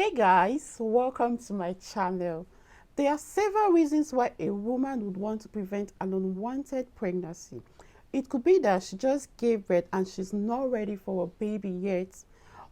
Hey guys, welcome to my channel. There are several reasons why a woman would want to prevent an unwanted pregnancy. It could be that she just gave birth and she's not ready for a baby yet,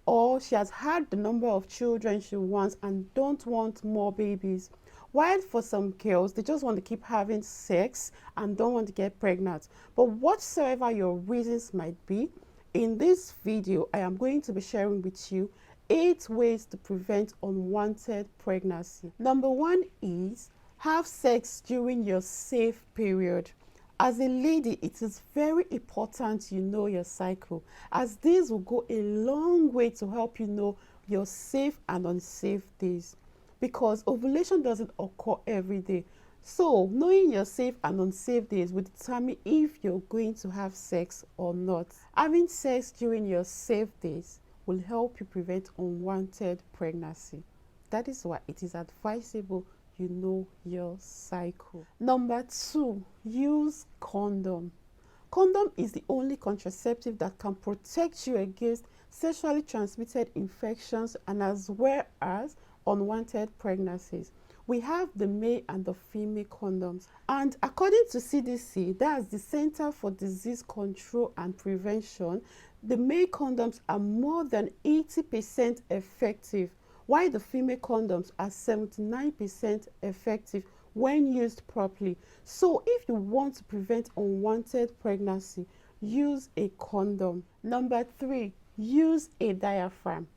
or she has had the number of children she wants and don't want more babies. While for some girls, they just want to keep having sex and don't want to get pregnant. But whatsoever your reasons might be, in this video, I am going to be sharing with you 8 ways to prevent unwanted pregnancy. Number 1 is have sex during your safe period. As a lady, it is very important you know your cycle, as this will go a long way to help you know your safe and unsafe days, because ovulation doesn't occur every day. So knowing your safe and unsafe days will determine if you're going to have sex or not. Having sex during your safe days will help you prevent unwanted pregnancy. That is why it is advisable you know your cycle. Number 2, use condom. Condom is the only contraceptive that can protect you against sexually transmitted infections and as well as unwanted pregnancies. We have the male and the female condoms, and according to CDC, that's the Center for Disease Control and Prevention, the male condoms are more than 80% effective, while the female condoms are 79% effective when used properly. So if you want to prevent unwanted pregnancy, use a condom. Number 3, use a diaphragm.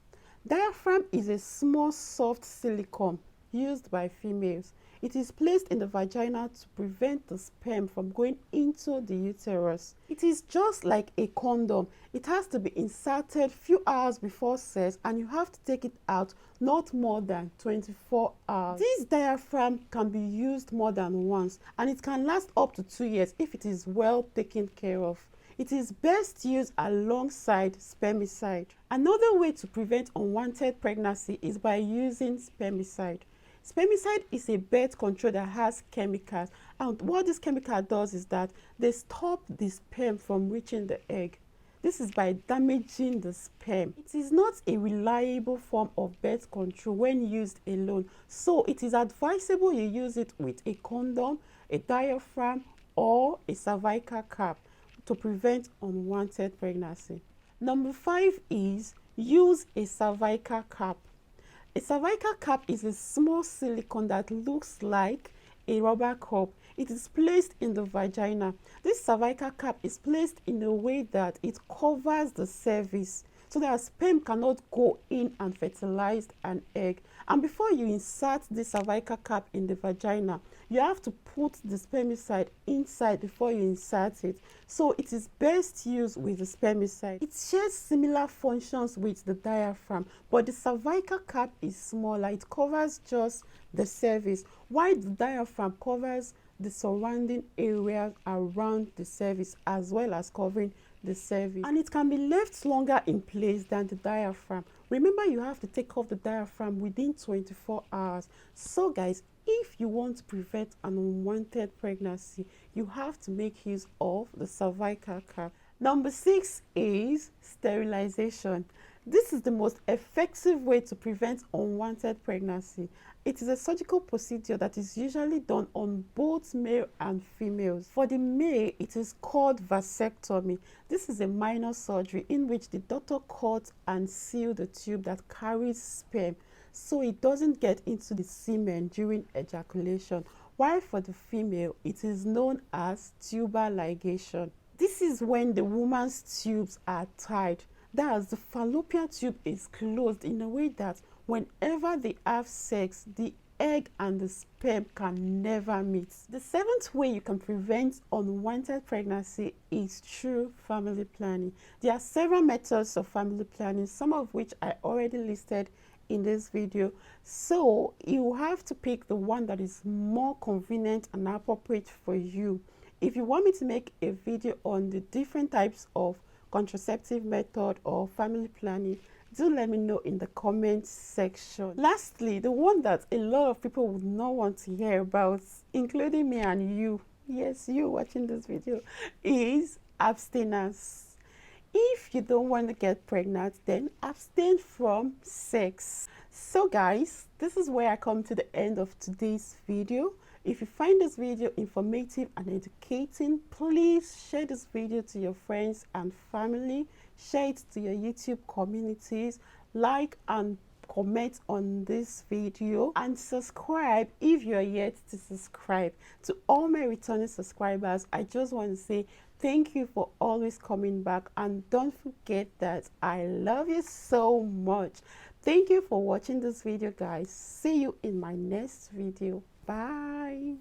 Diaphragm is a small soft silicone used by females. It is placed in the vagina to prevent the sperm from going into the uterus. It is just like a condom. It has to be inserted few hours before sex and you have to take it out not more than 24 hours. This diaphragm can be used more than once and it can last up to 2 years if it is well taken care of. It is best used alongside spermicide. Another way to prevent unwanted pregnancy is by using spermicide. Spermicide is a birth control that has chemicals, and what this chemical does is that they stop the sperm from reaching the egg. This is by damaging the sperm. It is not a reliable form of birth control when used alone, so it is advisable you use it with a condom, a diaphragm, or a cervical cap to prevent unwanted pregnancy. Number 5 is use a cervical cap. A cervical cap is a small silicone that looks like a rubber cup. It is placed in the vagina. This cervical cap is placed in a way that it covers the cervix so that sperm cannot go in and fertilize an egg. And before you insert the cervical cap in the vagina, you have to put the spermicide inside before you insert it. So it is best used with the spermicide. It shares similar functions with the diaphragm, but the cervical cap is smaller. It covers just the cervix, while the diaphragm covers the surrounding area around the cervix as well as covering the cervix, and it can be left longer in place than the diaphragm. Remember, you have to take off the diaphragm within 24 hours. So guys, if you want to prevent an unwanted pregnancy, you have to make use of the cervical cap. Number 6 is sterilization. This is the most effective way to prevent unwanted pregnancy. It is a surgical procedure that is usually done on both male and females. For the male, it is called vasectomy. This is a minor surgery in which the doctor cuts and seals the tube that carries sperm so it doesn't get into the semen during ejaculation. While for the female, it is known as tubal ligation. This is when the woman's tubes are tied. Thus, the fallopian tube is closed in a way that whenever they have sex, the egg and the sperm can never meet. The 7th way you can prevent unwanted pregnancy is through family planning. There are several methods of family planning, some of which I already listed in this video. So you have to pick the one that is more convenient and appropriate for you. If you want me to make a video on the different types of contraceptive method or family planning, do let me know in the comment section. Lastly, the one that a lot of people would not want to hear about, including me and you, yes, you watching this video, is abstinence. If you don't want to get pregnant, then abstain from sex. So guys, this is where I come to the end of today's video. If you find this video informative and educating, please share this video to your friends and family, share it to your YouTube communities, like and comment on this video, and subscribe if you are yet to subscribe. To all my returning subscribers, I just want to say thank you for always coming back, and don't forget that I love you so much. Thank you for watching this video, guys. See you in my next video. Bye.